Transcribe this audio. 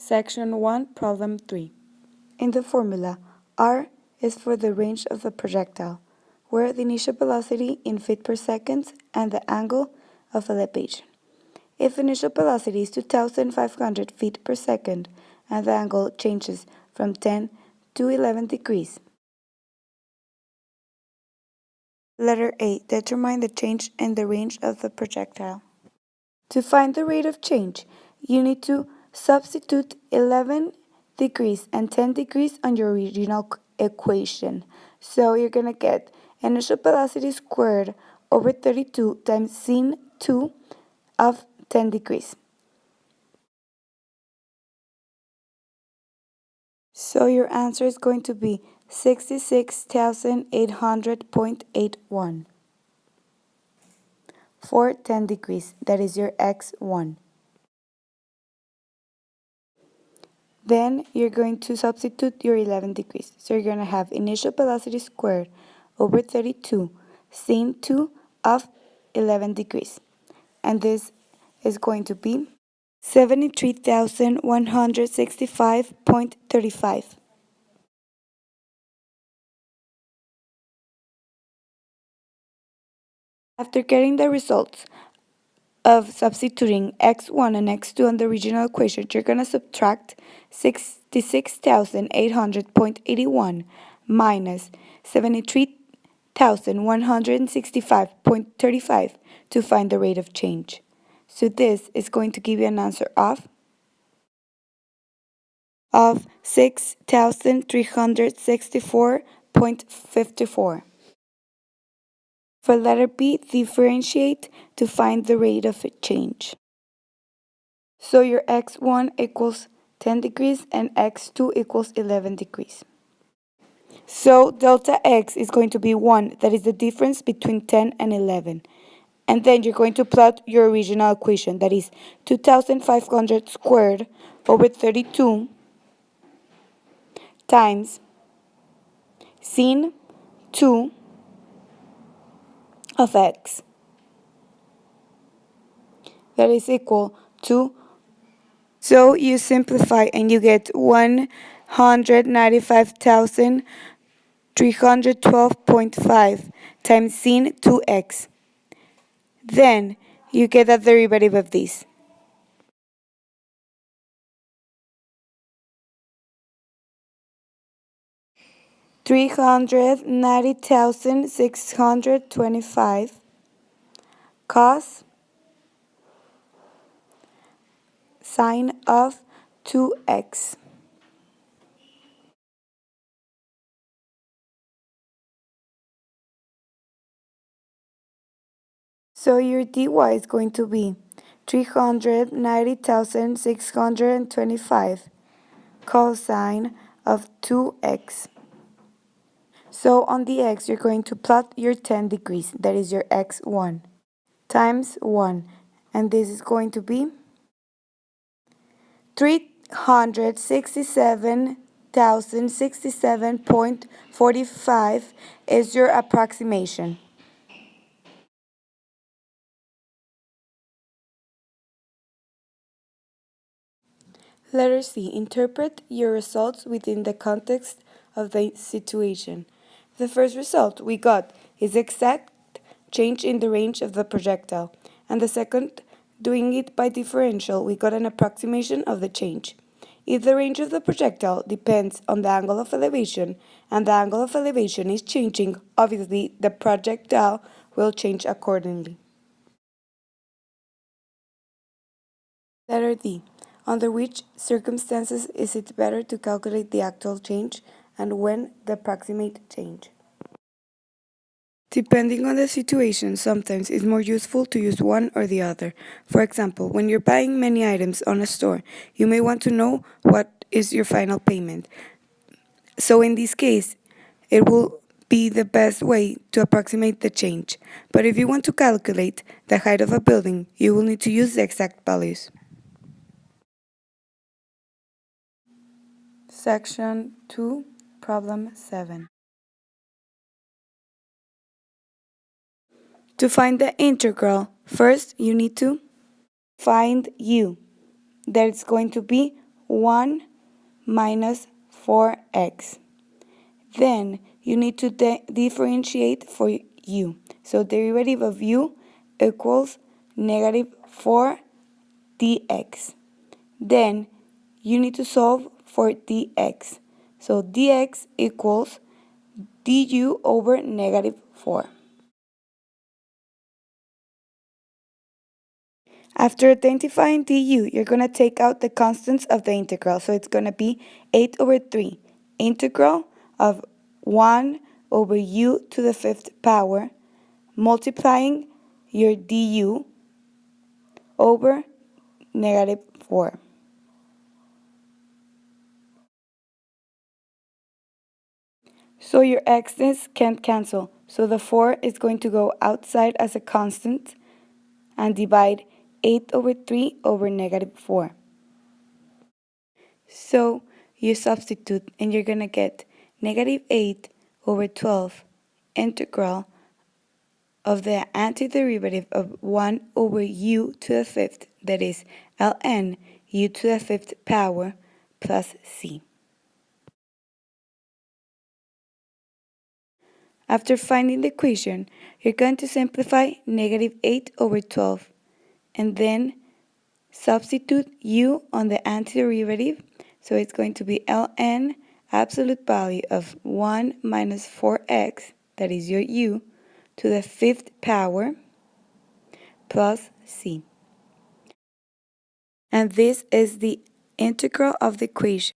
Section 1, Problem 3. In the formula, r is for the range of the projectile, where the initial velocity in feet per second and the angle of elevation. If initial velocity is 2,500 feet per second and the angle changes from 10 to 11 degrees. Letter A. Determine the change in the range of the projectile. To find the rate of change, you need to substitute 11 degrees and 10 degrees on your original equation. So you're going to get initial velocity squared over 32 times sin 2 of 10 degrees. So your answer is going to be 66,800.81 for 10 degrees. That is your x1. Then you're going to substitute your 11 degrees. So you're going to have initial velocity squared over 32 sin 2 of 11 degrees. And this is going to be 73,165.35. After getting the results of substituting x1 and x2 on the original equation, you're going to subtract 66,800.81 minus 73,165.35 to find the rate of change. So this is going to give you an answer of 6,364.54. For letter B, differentiate to find the rate of change. So your x1 equals 10 degrees and x2 equals 11 degrees. So delta x is going to be 1, that is the difference between 10 and 11. And then you're going to plot your original equation, that is 2,500 squared over 32 times sin 2 of x. That is equal to, so you simplify and you get 195,312.5 times sin 2x. Then you get the derivative of this. $390,625 cos sine of 2x. So your dy is going to be 390,625 cosine of 2x. So on the x, you're going to plot your 10 degrees, that is your x1, times 1. And this is going to be 367,067.45 is your approximation. Letter C. Interpret your results within the context of the situation. The first result we got is exact change in the range of the projectile, and the second, doing it by differential, we got an approximation of the change. If the range of the projectile depends on the angle of elevation, and the angle of elevation is changing, obviously the projectile will change accordingly. Letter D. Under which circumstances is it better to calculate the actual change and when the approximate change? Depending on the situation, sometimes it's more useful to use one or the other. For example, when you're buying many items on a store, you may want to know what is your final payment. So in this case, it will be the best way to approximate the change. But if you want to calculate the height of a building, you will need to use the exact values. Section 2, Problem 7. To find the integral, first you need to find u. That's going to be 1 minus 4x. Then you need to differentiate for u. So derivative of u equals negative 4 dx. Then you need to solve for dx. So dx equals du over negative 4. After identifying du, you're going to take out the constants of the integral. So it's going to be 8 over 3. Integral of 1 over u to the 5th power, multiplying your du over negative 4. So your x's can't cancel. So the 4 is going to go outside as a constant and divide 8 over 3 over negative 4. So you substitute and you're going to get negative 8 over 12 integral of the antiderivative of 1 over u to the 5th, that is ln u to the 5th power plus c. After finding the equation, you're going to simplify negative 8 over 12 and then substitute u on the antiderivative. So it's going to be ln absolute value of 1 minus 4x, that is your u, to the 5th power plus c. And this is the integral of the equation.